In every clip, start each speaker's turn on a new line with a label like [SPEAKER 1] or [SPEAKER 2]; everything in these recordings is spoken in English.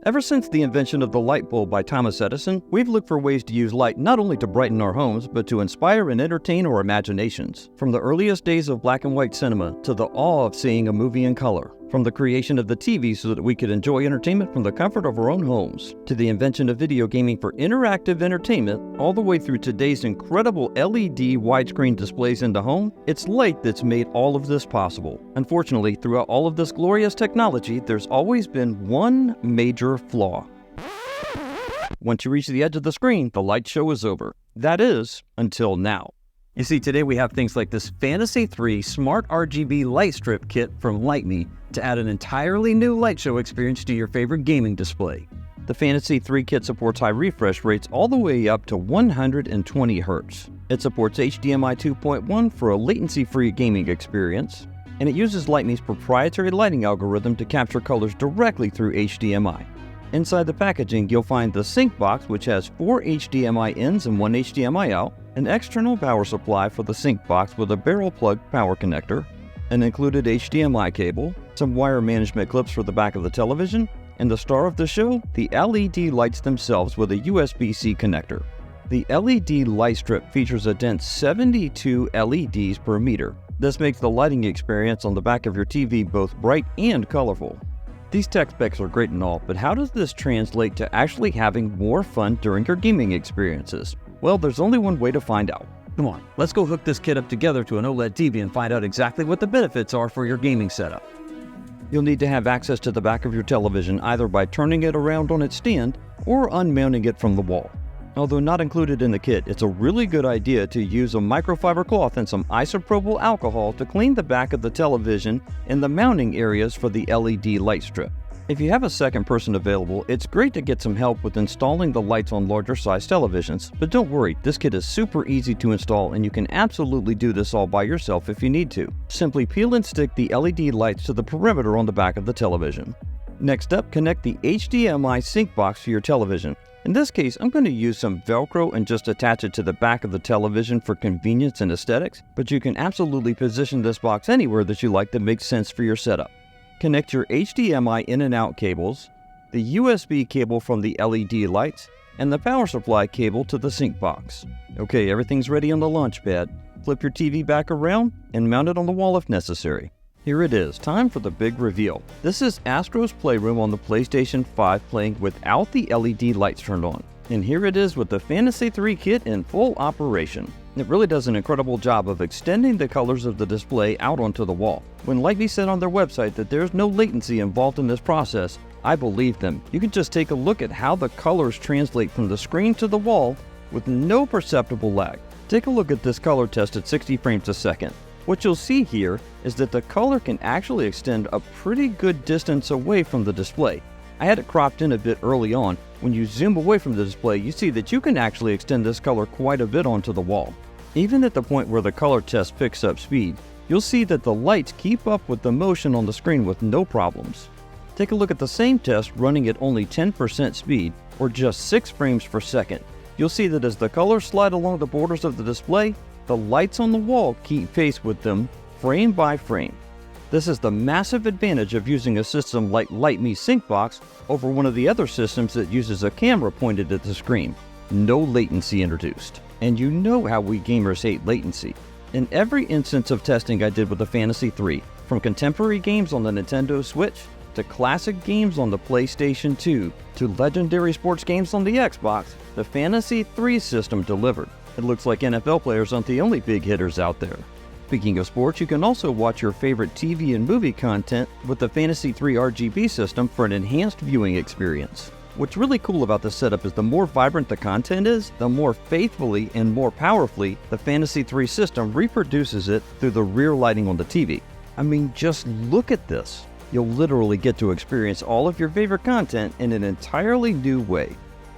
[SPEAKER 1] Ever since the invention of the light bulb by Thomas Edison, we've looked for ways to use light not only to brighten our homes, but to inspire and entertain our imaginations. From the earliest days of black and white cinema to the awe of seeing a movie in color. From the creation of the TV so that we could enjoy entertainment from the comfort of our own homes, to the invention of video gaming for interactive entertainment, all the way through today's incredible LED widescreen displays in the home, it's light that's made all of this possible. Unfortunately, throughout all of this glorious technology, there's always been one major flaw. Once you reach the edge of the screen, the light show is over. That is, until now. You see, today we have things like this Fantasy 3 Smart RGB Light Strip Kit from Lytmi to add an entirely new light show experience to your favorite gaming display. The Fantasy 3 kit supports high refresh rates all the way up to 120 Hz. It supports HDMI 2.1 for a latency-free gaming experience, and it uses Lytmi's proprietary lighting algorithm to capture colors directly through HDMI. Inside the packaging, you'll find the sync box, which has 4 HDMI ins and 1 HDMI out, an external power supply for the sync box with a barrel plug power connector, an included HDMI cable, some wire management clips for the back of the television, and the star of the show, the LED lights themselves with a USB-C connector. The LED light strip features a dense 72 LEDs per meter. This makes the lighting experience on the back of your TV both bright and colorful. These tech specs are great and all, but how does this translate to actually having more fun during your gaming experiences? Well, there's only one way to find out. Come on, let's go hook this kit up together to an OLED TV and find out exactly what the benefits are for your gaming setup. You'll need to have access to the back of your television either by turning it around on its stand or unmounting it from the wall. Although not included in the kit, it's a really good idea to use a microfiber cloth and some isopropyl alcohol to clean the back of the television and the mounting areas for the LED light strip. If you have a second person available, it's great to get some help with installing the lights on larger size televisions, but don't worry, this kit is super easy to install and you can absolutely do this all by yourself if you need to. Simply peel and stick the LED lights to the perimeter on the back of the television. Next up, connect the HDMI sync box to your television. In this case, I'm going to use some Velcro and just attach it to the back of the television for convenience and aesthetics, but you can absolutely position this box anywhere that you like that makes sense for your setup. Connect your HDMI in and out cables, the USB cable from the LED lights, and the power supply cable to the sync box. Okay, everything's ready on the launch pad. Flip your TV back around and mount it on the wall if necessary. Here it is, time for the big reveal. This is Astro's Playroom on the PlayStation 5 playing without the LED lights turned on. And here it is with the Fantasy 3 kit in full operation. It really does an incredible job of extending the colors of the display out onto the wall. When Lytmi said on their website that there's no latency involved in this process, I believe them. You can just take a look at how the colors translate from the screen to the wall with no perceptible lag. Take a look at this color test at 60 frames a second. What you'll see here is that the color can actually extend a pretty good distance away from the display. I had it cropped in a bit early on. When you zoom away from the display, you see that you can actually extend this color quite a bit onto the wall. Even at the point where the color test picks up speed, you'll see that the lights keep up with the motion on the screen with no problems. Take a look at the same test running at only 10% speed, or just 6 frames per second. You'll see that as the colors slide along the borders of the display, the lights on the wall keep pace with them frame by frame. This is the massive advantage of using a system like Lytmi Sync Box over one of the other systems that uses a camera pointed at the screen. No latency introduced. And you know how we gamers hate latency. In every instance of testing I did with the Fantasy 3, from contemporary games on the Nintendo Switch, to classic games on the PlayStation 2, to legendary sports games on the Xbox, the Fantasy 3 system delivered. It looks like NFL players aren't the only big hitters out there. Speaking of sports, you can also watch your favorite TV and movie content with the Fantasy 3 RGB system for an enhanced viewing experience. What's really cool about this setup is the more vibrant the content is, the more faithfully and more powerfully the Fantasy 3 system reproduces it through the rear lighting on the TV. I mean, just look at this. You'll literally get to experience all of your favorite content in an entirely new way.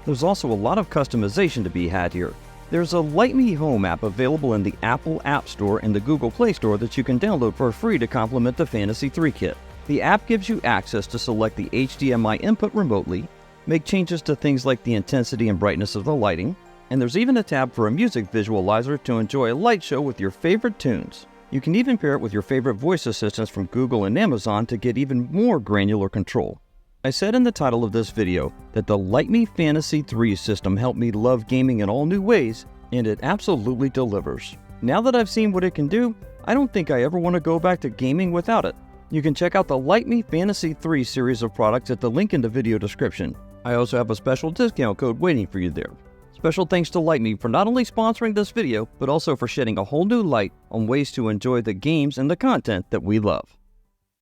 [SPEAKER 1] There's also a lot of customization to be had here. There's a Lytmi Home app available in the Apple App Store and the Google Play Store that you can download for free to complement the Fantasy 3 kit. The app gives you access to select the HDMI input remotely, make changes to things like the intensity and brightness of the lighting, and there's even a tab for a music visualizer to enjoy a light show with your favorite tunes. You can even pair it with your favorite voice assistants from Google and Amazon to get even more granular control. I said in the title of this video that the Lytmi Fantasy 3 system helped me love gaming in all new ways, and it absolutely delivers. Now that I've seen what it can do, I don't think I ever want to go back to gaming without it. You can check out the Lytmi Fantasy 3 series of products at the link in the video description. I also have a special discount code waiting for you there. Special thanks to Lytmi for not only sponsoring this video, but also for shedding a whole new light on ways to enjoy the games and the content that we love.